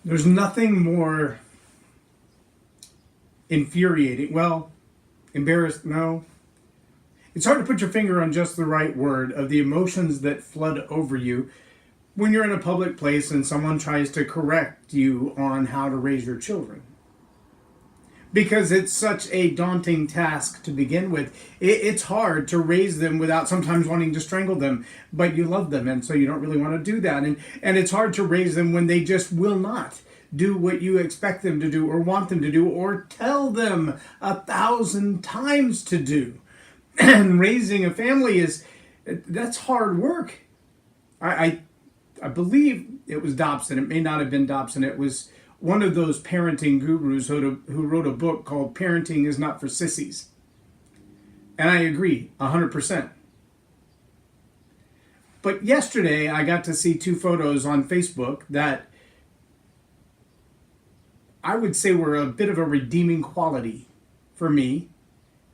There's nothing more infuriating. Well, embarrassed, no. It's hard to put your finger on just the right word of the emotions that flood over you when you're in a public place and someone tries to correct you on how to raise your children. Because it's such a daunting task to begin with. It's hard to raise them without sometimes wanting to strangle them, but you love them, and so you don't really want to do that. And it's hard to raise them when they just will not do what you expect them to do or want them to do or tell them 1,000 times to do. And raising a family that's hard work. I believe it was Dobson. It may not have been Dobson. It was one of those parenting gurus who wrote a book called Parenting is Not for Sissies. And I agree 100%. But yesterday I got to see two photos on Facebook that I would say were a bit of a redeeming quality for me.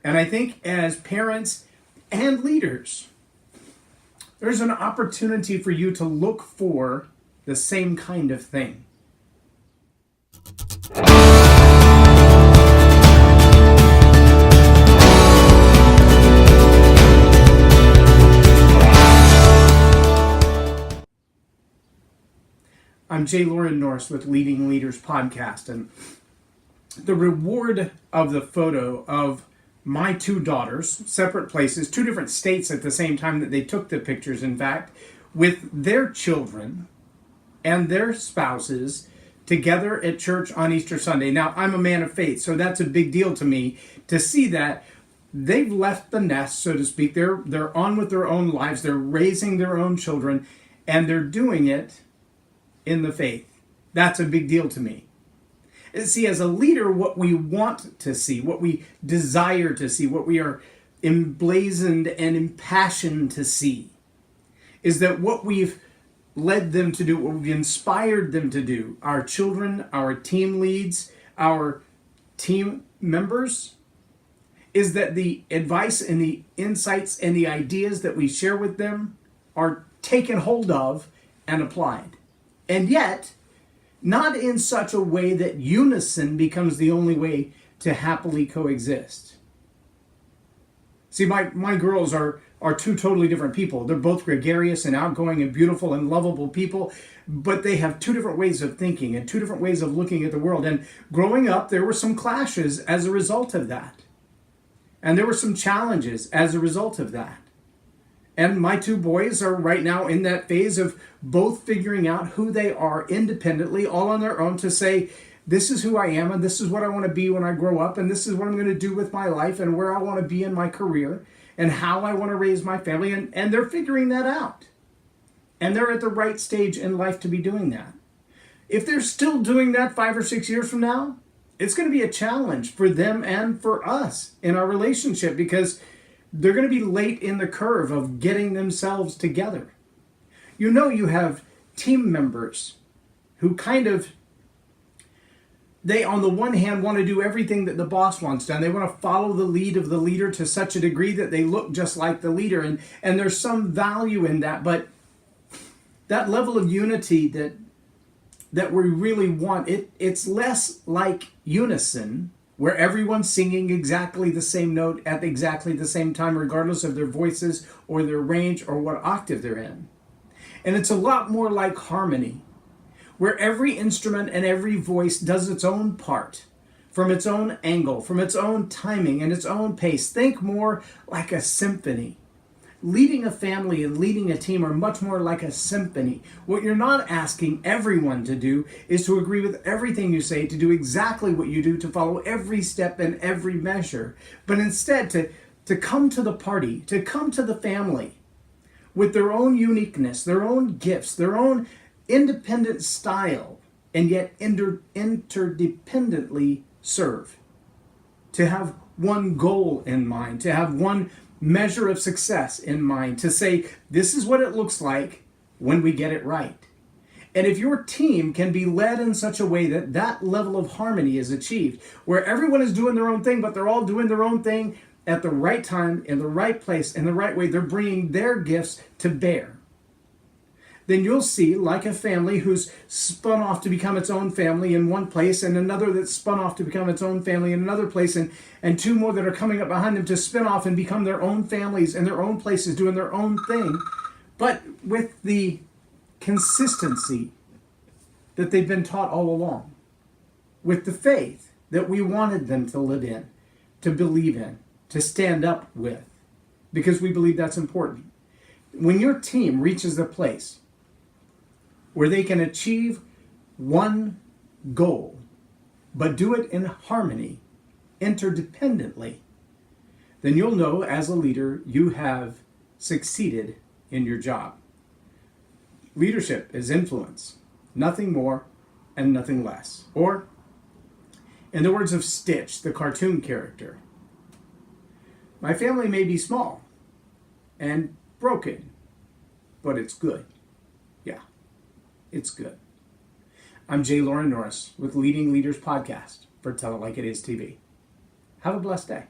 And I think as parents and leaders, there's an opportunity for you to look for the same kind of thing. I'm J Loren Norris with Leading Leaders Podcast, and the reward of the photo of my two daughters, separate places, two different states at the same time that they took the pictures, in fact, with their children and their spouses together at church on Easter Sunday. Now, I'm a man of faith, so that's a big deal to me to see that they've left the nest, so to speak. They're on with their own lives. They're raising their own children, and they're doing it in the faith. That's a big deal to me. See, as a leader, what we want to see, what we desire to see, what we are emblazoned and impassioned to see, is that what we've led them to do, what we've inspired them to do, our children, our team leads, our team members, is that the advice and the insights and the ideas that we share with them are taken hold of and applied. And yet, not in such a way that unison becomes the only way to happily coexist. See, my girls are two totally different people. They're both gregarious and outgoing and beautiful and lovable people, but they have two different ways of thinking and two different ways of looking at the world. And growing up, there were some clashes as a result of that. And there were some challenges as a result of that. And my two boys are right now in that phase of both figuring out who they are independently, all on their own, to say, this is who I am, and this is what I want to be when I grow up, and this is what I'm going to do with my life, and where I want to be in my career, and how I want to raise my family, and they're figuring that out. And they're at the right stage in life to be doing that. If they're still doing that 5 or 6 years from now, it's going to be a challenge for them and for us in our relationship, because they're going to be late in the curve of getting themselves together. You know, you have team members who they on the one hand want to do everything that the boss wants done. They want to follow the lead of the leader to such a degree that they look just like the leader. And there's some value in that, but that level of unity that we really want, it's less like unison, where everyone's singing exactly the same note at exactly the same time, regardless of their voices or their range or what octave they're in. And it's a lot more like harmony, where every instrument and every voice does its own part, from its own angle, from its own timing and its own pace. Think more like a symphony. Leading a family and leading a team are much more like a symphony. What you're not asking everyone to do is to agree with everything you say, to do exactly what you do, to follow every step and every measure, but instead to come to the party, to come to the family with their own uniqueness, their own gifts, their own independent style, and yet interdependently serve. To have one goal in mind, to have one measure of success in mind, to say, this is what it looks like when we get it right. And if your team can be led in such a way that that level of harmony is achieved, where everyone is doing their own thing, but they're all doing their own thing at the right time, in the right place, in the right way, they're bringing their gifts to bear, then you'll see, like a family who's spun off to become its own family in one place, and another that's spun off to become its own family in another place, and two more that are coming up behind them to spin off and become their own families in their own places, doing their own thing, but with the consistency that they've been taught all along, with the faith that we wanted them to live in, to believe in, to stand up with, because we believe that's important. When your team reaches the place where they can achieve one goal, but do it in harmony, interdependently, then you'll know as a leader you have succeeded in your job. Leadership is influence, nothing more and nothing less. Or, in the words of Stitch, the cartoon character, my family may be small and broken, but it's good. Yeah, it's good. I'm J Loren Norris with Leading Leaders Podcast for Tell It Like It Is TV. Have a blessed day.